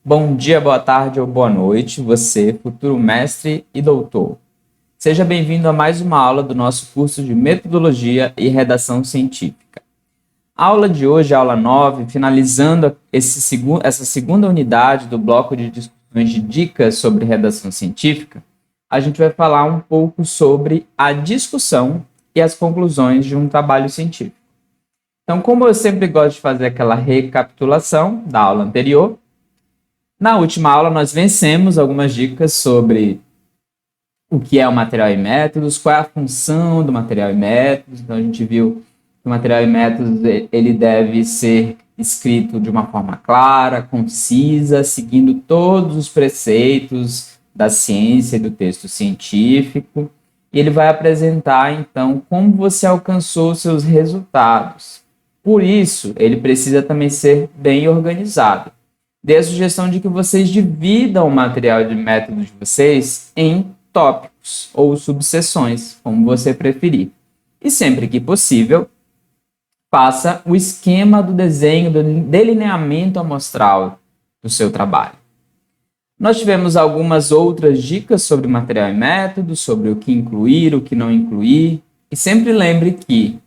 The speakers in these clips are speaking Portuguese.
Bom dia, boa tarde ou boa noite, você, futuro mestre e doutor. Seja bem-vindo a mais uma aula do nosso curso de Metodologia e Redação Científica. A aula de hoje, a aula 9, finalizando essa segunda unidade do bloco de discussões de dicas sobre redação científica, a gente vai falar um pouco sobre a discussão e as conclusões de um trabalho científico. Então, como eu sempre gosto de fazer aquela recapitulação da aula anterior, na última aula, nós vencemos algumas dicas sobre o que é o material e métodos, qual é a função do material e métodos. Então, a gente viu que o material e métodos ele deve ser escrito de uma forma clara, concisa, seguindo todos os preceitos da ciência e do texto científico. E ele vai apresentar, então, como você alcançou os seus resultados. Por isso, ele precisa também ser bem organizado. Dê a sugestão de que vocês dividam o material de método de vocês em tópicos ou subseções, como você preferir. E sempre que possível, faça o esquema do desenho, do delineamento amostral do seu trabalho. Nós tivemos algumas outras dicas sobre material e método, sobre o que incluir, o que não incluir. E sempre lembre que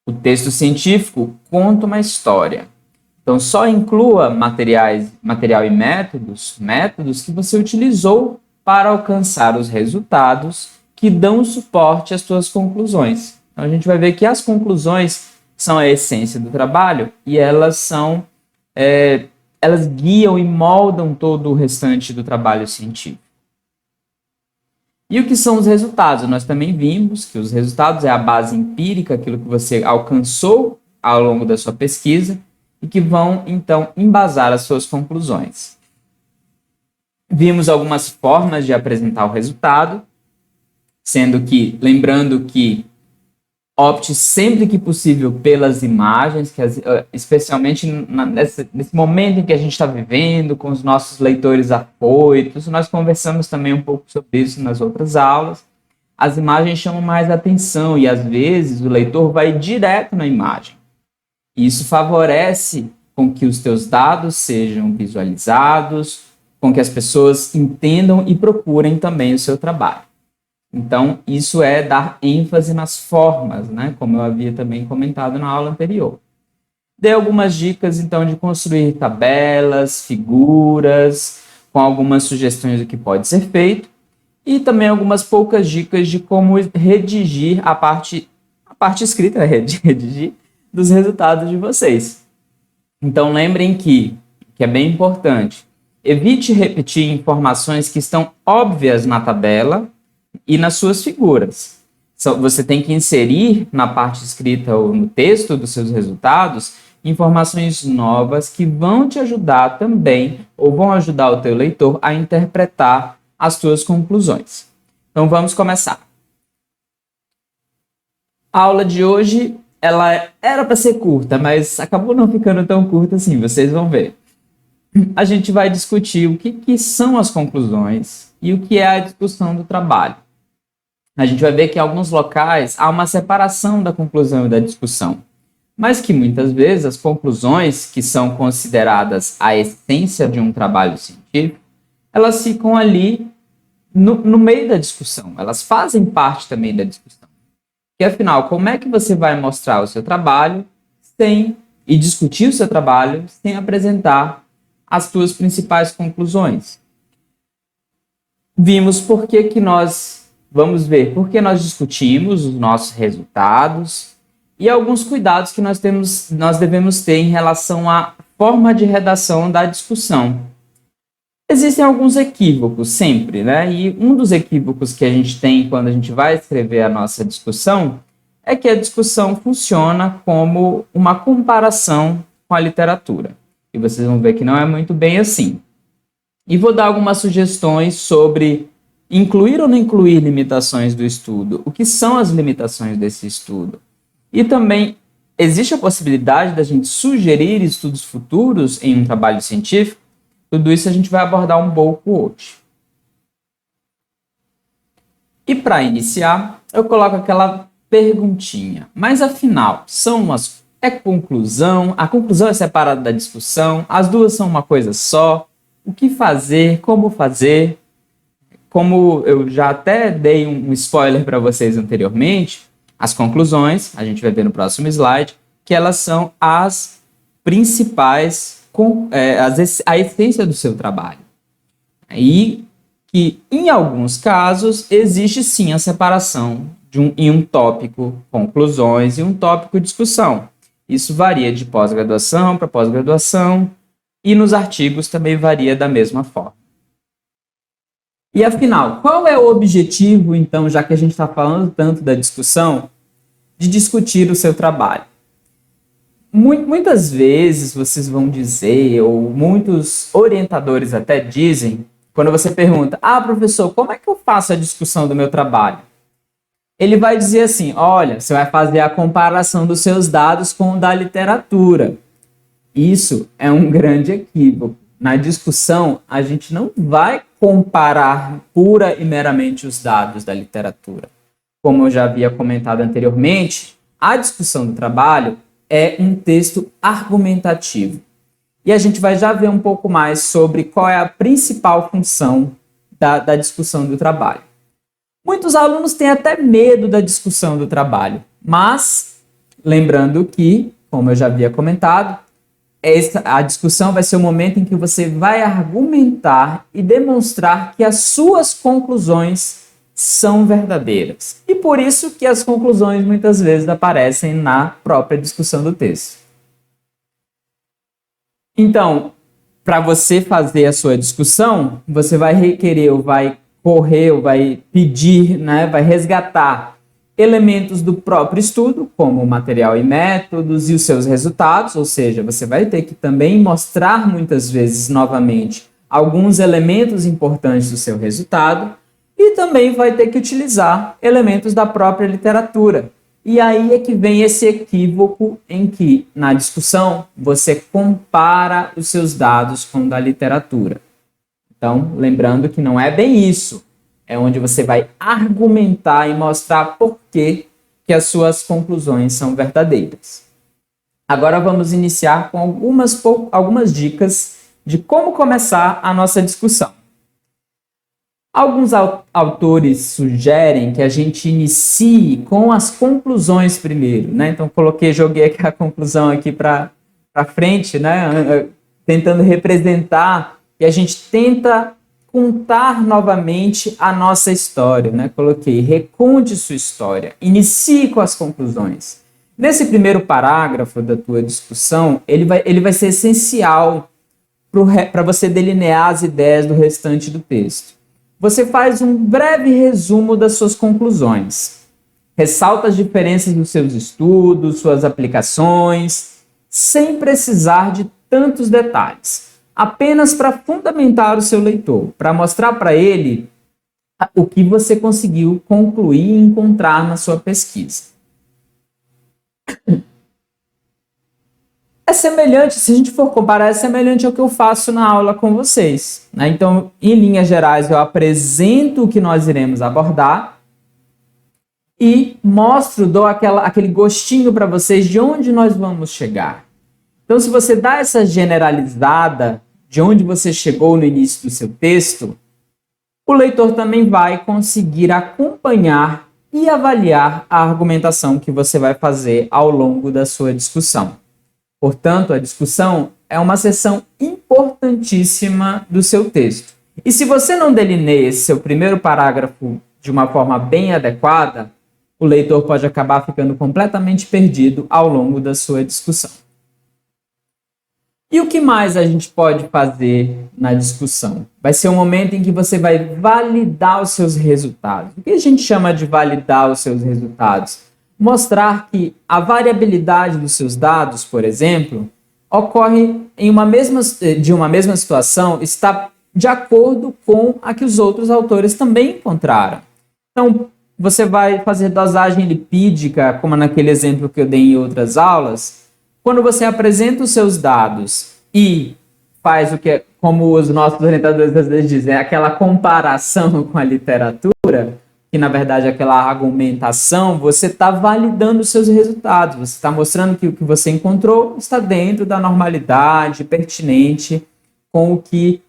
o texto científico conta uma história. Então, só inclua material e métodos que você utilizou para alcançar os resultados que dão suporte às suas conclusões. Então, a gente vai ver que as conclusões são a essência do trabalho e elas guiam e moldam todo o restante do trabalho científico. E o que são os resultados? Nós também vimos que os resultados é a base empírica, aquilo que você alcançou ao longo da sua pesquisa, e que vão, então, embasar as suas conclusões. Vimos algumas formas de apresentar o resultado, lembrando que opte sempre que possível pelas imagens, especialmente nesse momento em que a gente está vivendo, com os nossos leitores afoitos. Nós conversamos também um pouco sobre isso nas outras aulas. As imagens chamam mais atenção e, às vezes, o leitor vai direto na imagem. Isso favorece com que os teus dados sejam visualizados, com que as pessoas entendam e procurem também o seu trabalho. Então, isso é dar ênfase nas formas, né? Como eu havia também comentado na aula anterior. Dei algumas dicas, então, de construir tabelas, figuras, com algumas sugestões do que pode ser feito, e também algumas poucas dicas de como redigir a parte escrita, né? Redigir dos resultados de vocês. Então, lembrem que é bem importante, evite repetir informações que estão óbvias na tabela e nas suas figuras. Você tem que inserir na parte escrita ou no texto dos seus resultados informações novas que vão te ajudar também, ou vão ajudar o teu leitor a interpretar as suas conclusões. Então, vamos começar. A aula de hoje ela era para ser curta, mas acabou não ficando tão curta assim, vocês vão ver. A gente vai discutir o que são as conclusões e o que é a discussão do trabalho. A gente vai ver que em alguns locais há uma separação da conclusão e da discussão, mas que muitas vezes as conclusões, que são consideradas a essência de um trabalho científico, elas ficam ali no meio da discussão, elas fazem parte também da discussão. Que afinal, como é que você vai mostrar o seu trabalho e discutir o seu trabalho sem apresentar as suas principais conclusões? Vimos vamos ver por que nós discutimos os nossos resultados e alguns cuidados que nós devemos ter em relação à forma de redação da discussão. Existem alguns equívocos sempre, né? E um dos equívocos que a gente tem quando a gente vai escrever a nossa discussão é que a discussão funciona como uma comparação com a literatura. E vocês vão ver que não é muito bem assim. E vou dar algumas sugestões sobre incluir ou não incluir limitações do estudo, o que são as limitações desse estudo. E também existe a possibilidade da gente sugerir estudos futuros em um trabalho científico. Tudo isso a gente vai abordar um pouco hoje. E para iniciar, eu coloco aquela perguntinha. Mas afinal, é conclusão? A conclusão é separada da discussão? As duas são uma coisa só? O que fazer? Como fazer? Como eu já até dei um spoiler para vocês anteriormente, as conclusões, a gente vai ver no próximo slide, que elas são as principais, a essência do seu trabalho. E que, em alguns casos, existe sim a separação em um tópico conclusões e um tópico discussão. Isso varia de pós-graduação para pós-graduação e nos artigos também varia da mesma forma. E afinal, qual é o objetivo, então, já que a gente está falando tanto da discussão, de discutir o seu trabalho? Muitas vezes vocês vão dizer, ou muitos orientadores até dizem, quando você pergunta, professor, como é que eu faço a discussão do meu trabalho? Ele vai dizer assim, olha, você vai fazer a comparação dos seus dados com o da literatura. Isso é um grande equívoco. Na discussão, a gente não vai comparar pura e meramente os dados da literatura. Como eu já havia comentado anteriormente, a discussão do trabalho é um texto argumentativo. E a gente vai já ver um pouco mais sobre qual é a principal função da discussão do trabalho. Muitos alunos têm até medo da discussão do trabalho, mas lembrando que, como eu já havia comentado, a discussão vai ser o momento em que você vai argumentar e demonstrar que as suas conclusões são verdadeiras. E por isso que as conclusões muitas vezes aparecem na própria discussão do texto. Então, para você fazer a sua discussão, você vai requerer, ou vai correr, ou vai pedir, vai resgatar elementos do próprio estudo, como o material e métodos e os seus resultados, ou seja, você vai ter que também mostrar muitas vezes novamente alguns elementos importantes do seu resultado e também vai ter que utilizar elementos da própria literatura. E aí é que vem esse equívoco em que, na discussão, você compara os seus dados com o da literatura. Então, lembrando que não é bem isso. É onde você vai argumentar e mostrar por que as suas conclusões são verdadeiras. Agora vamos iniciar com algumas dicas de como começar a nossa discussão. Alguns autores sugerem que a gente inicie com as conclusões primeiro, Então joguei aqui a conclusão aqui para frente, Tentando representar, e a gente tenta contar novamente a nossa história, Coloquei, reconte sua história, inicie com as conclusões. Nesse primeiro parágrafo da tua discussão, ele vai ser essencial para você delinear as ideias do restante do texto. Você faz um breve resumo das suas conclusões. Ressalta as diferenças dos seus estudos, suas aplicações, sem precisar de tantos detalhes. Apenas para fundamentar o seu leitor, para mostrar para ele o que você conseguiu concluir e encontrar na sua pesquisa. É semelhante, se a gente for comparar, é semelhante ao que eu faço na aula com vocês. Então, em linhas gerais, eu apresento o que nós iremos abordar e dou aquele gostinho para vocês de onde nós vamos chegar. Então, se você dá essa generalizada de onde você chegou no início do seu texto, o leitor também vai conseguir acompanhar e avaliar a argumentação que você vai fazer ao longo da sua discussão. Portanto, a discussão é uma seção importantíssima do seu texto. E se você não delineia esse seu primeiro parágrafo de uma forma bem adequada, o leitor pode acabar ficando completamente perdido ao longo da sua discussão. E o que mais a gente pode fazer na discussão? Vai ser um momento em que você vai validar os seus resultados. O que a gente chama de validar os seus resultados? Mostrar que a variabilidade dos seus dados, por exemplo, ocorre de uma mesma situação, está de acordo com a que os outros autores também encontraram. Então, você vai fazer dosagem lipídica, como naquele exemplo que eu dei em outras aulas. Quando você apresenta os seus dados e faz como os nossos orientadores às vezes dizem, aquela comparação com a literatura, que na verdade é aquela argumentação, você está validando os seus resultados, você está mostrando que o que você encontrou está dentro da normalidade, pertinente com o que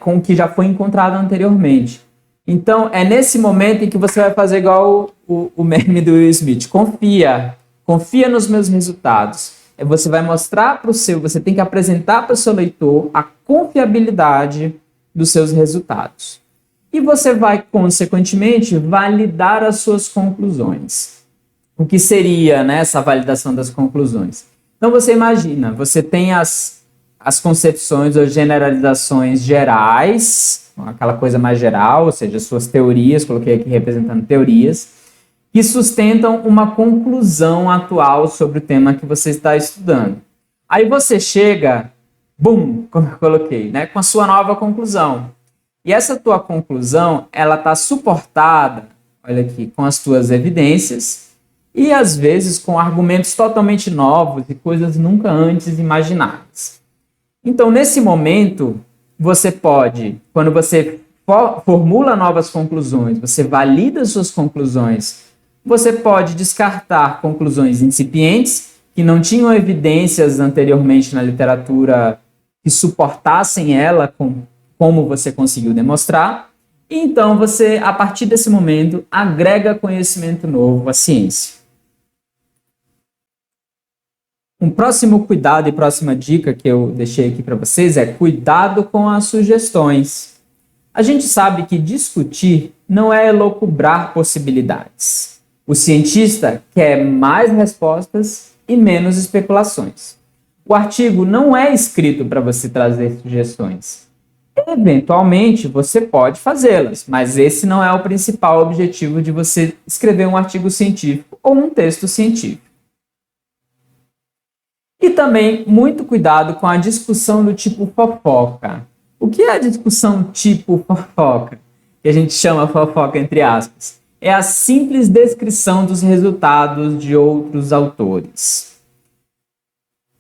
com o que já foi encontrado anteriormente. Então, é nesse momento em que você vai fazer igual o meme do Will Smith. Confia nos meus resultados. Você vai mostrar para você tem que apresentar para o seu leitor a confiabilidade dos seus resultados. E você vai, consequentemente, validar as suas conclusões. O que seria, né, essa validação das conclusões? Então, você imagina, você tem as concepções ou generalizações gerais, aquela coisa mais geral, ou seja, suas teorias, coloquei aqui representando teorias, que sustentam uma conclusão atual sobre o tema que você está estudando. Aí você chega, como eu coloquei, né, com a sua nova conclusão. E essa tua conclusão, ela está suportada, olha aqui, com as tuas evidências e, às vezes, com argumentos totalmente novos e coisas nunca antes imaginadas. Então, nesse momento, você pode, quando você formula novas conclusões, você valida suas conclusões, você pode descartar conclusões incipientes, que não tinham evidências anteriormente na literatura que suportassem ela como você conseguiu demonstrar. E então você, a partir desse momento, agrega conhecimento novo à ciência. Um próximo cuidado e próxima dica que eu deixei aqui para vocês é cuidado com as sugestões. A gente sabe que discutir não é elocubrar possibilidades. O cientista quer mais respostas e menos especulações. O artigo não é escrito para você trazer sugestões. Eventualmente, você pode fazê-las, mas esse não é o principal objetivo de você escrever um artigo científico ou um texto científico. E também, muito cuidado com a discussão do tipo fofoca. O que é a discussão tipo fofoca? Que a gente chama fofoca entre aspas. É a simples descrição dos resultados de outros autores.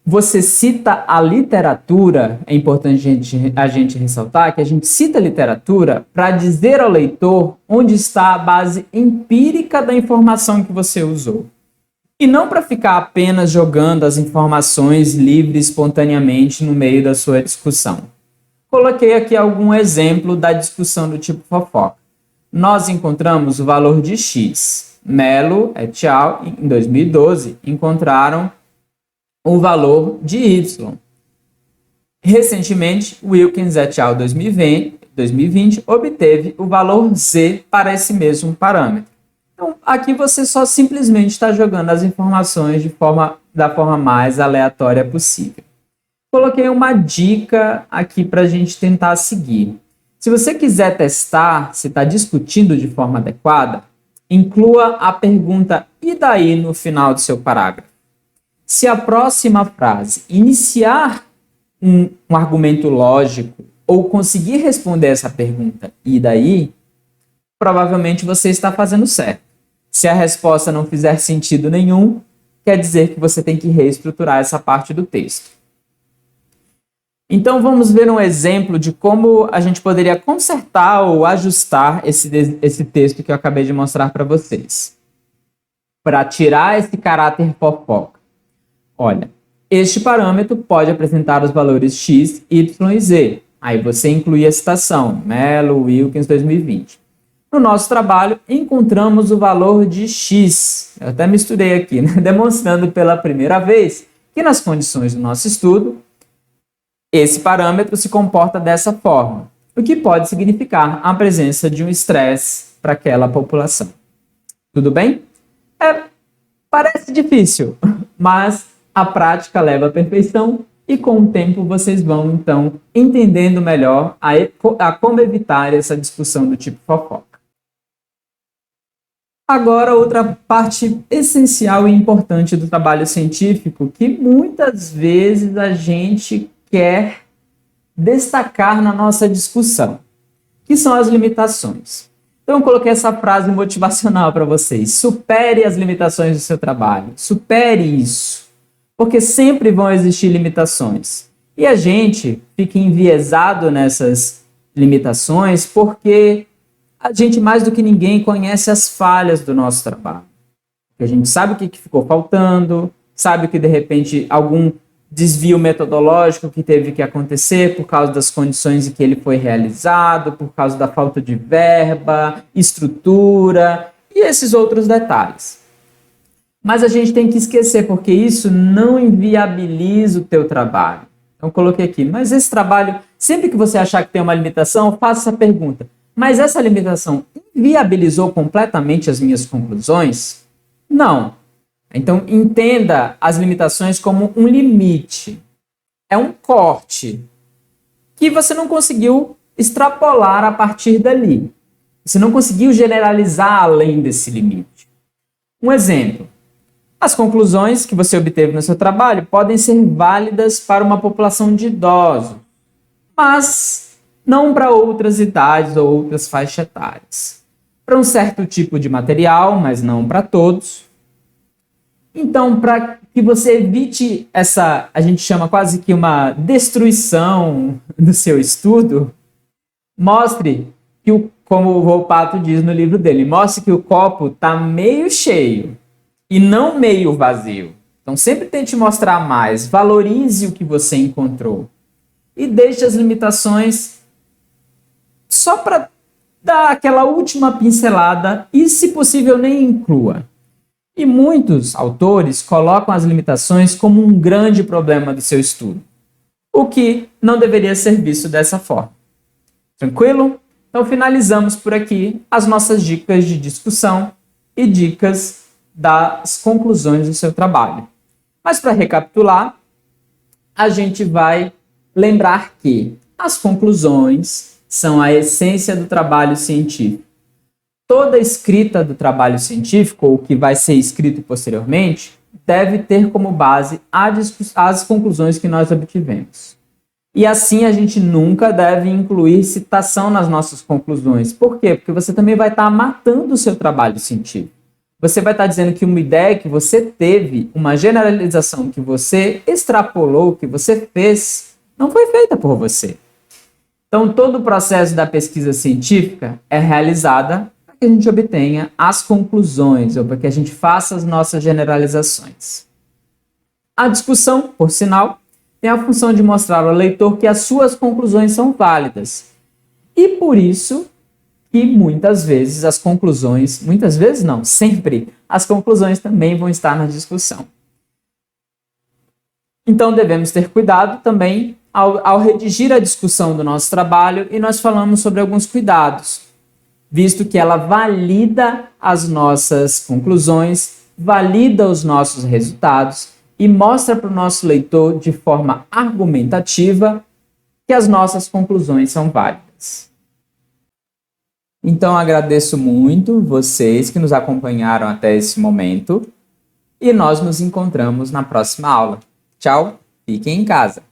Você cita a literatura, é importante a gente ressaltar que a gente cita a literatura para dizer ao leitor onde está a base empírica da informação que você usou. E não para ficar apenas jogando as informações livre espontaneamente no meio da sua discussão. Coloquei aqui algum exemplo da discussão do tipo fofoca. Nós encontramos o valor de X. Mello et al., em 2012, encontraram o valor de Y. Recentemente, Wilkins et al., 2020, obteve o valor Z para esse mesmo parâmetro. Então, aqui você só simplesmente está jogando as informações da forma mais aleatória possível. Coloquei uma dica aqui para a gente tentar seguir. Se você quiser testar se está discutindo de forma adequada, inclua a pergunta "e daí?" no final do seu parágrafo. Se a próxima frase iniciar um argumento lógico ou conseguir responder essa pergunta "e daí?", provavelmente você está fazendo certo. Se a resposta não fizer sentido nenhum, quer dizer que você tem que reestruturar essa parte do texto. Então vamos ver um exemplo de como a gente poderia consertar ou ajustar esse texto que eu acabei de mostrar para vocês. Para tirar esse caráter fofoca. Olha, este parâmetro pode apresentar os valores x, y e z. Aí você inclui a citação, Mello, Wilkins, 2020. No nosso trabalho, encontramos o valor de x. Eu até misturei aqui, né? Demonstrando pela primeira vez que nas condições do nosso estudo, esse parâmetro se comporta dessa forma, o que pode significar a presença de um estresse para aquela população. Tudo bem? Parece difícil, mas a prática leva à perfeição e com o tempo vocês vão, então, entendendo melhor a como evitar essa discussão do tipo fofoca. Agora, outra parte essencial e importante do trabalho científico que muitas vezes a gente quer destacar na nossa discussão, que são as limitações. Então, eu coloquei essa frase motivacional para vocês. Supere as limitações do seu trabalho. Supere isso. Porque sempre vão existir limitações. E a gente fica enviesado nessas limitações porque a gente mais do que ninguém conhece as falhas do nosso trabalho. A gente sabe o que ficou faltando, sabe que de repente algum desvio metodológico que teve que acontecer por causa das condições em que ele foi realizado, por causa da falta de verba, estrutura e esses outros detalhes. Mas a gente tem que esquecer, porque isso não inviabiliza o teu trabalho. Então, coloquei aqui, mas esse trabalho, sempre que você achar que tem uma limitação, faça essa pergunta. Mas essa limitação inviabilizou completamente as minhas conclusões? Não. Então, entenda as limitações como um limite. É um corte que você não conseguiu extrapolar a partir dali. Você não conseguiu generalizar além desse limite. Um exemplo. As conclusões que você obteve no seu trabalho podem ser válidas para uma população de idosos, mas não para outras idades ou outras faixas etárias. Para um certo tipo de material, mas não para todos. Então, para que você evite essa, a gente chama quase que uma destruição do seu estudo, mostre que, como o Volpato diz no livro dele, mostre que o copo está meio cheio e não meio vazio. Então, sempre tente mostrar mais, valorize o que você encontrou e deixe as limitações só para dar aquela última pincelada e, se possível, nem inclua. E muitos autores colocam as limitações como um grande problema do seu estudo, o que não deveria ser visto dessa forma. Tranquilo? Então finalizamos por aqui as nossas dicas de discussão e dicas das conclusões do seu trabalho. Mas para recapitular, a gente vai lembrar que as conclusões são a essência do trabalho científico. Toda escrita do trabalho científico, ou que vai ser escrito posteriormente, deve ter como base as conclusões que nós obtivemos. E assim a gente nunca deve incluir citação nas nossas conclusões. Por quê? Porque você também vai estar matando o seu trabalho científico. Você vai estar dizendo que uma ideia que você teve, uma generalização que você extrapolou, que você fez, não foi feita por você. Então, todo o processo da pesquisa científica é realizada que a gente obtenha as conclusões, ou para que a gente faça as nossas generalizações. A discussão, por sinal, tem a função de mostrar ao leitor que as suas conclusões são válidas. E por isso que muitas vezes as conclusões, muitas vezes não, sempre, as conclusões também vão estar na discussão. Então devemos ter cuidado também ao redigir a discussão do nosso trabalho, e nós falamos sobre alguns cuidados, visto que ela valida as nossas conclusões, valida os nossos resultados e mostra para o nosso leitor de forma argumentativa que as nossas conclusões são válidas. Então agradeço muito vocês que nos acompanharam até esse momento e nós nos encontramos na próxima aula. Tchau, fiquem em casa!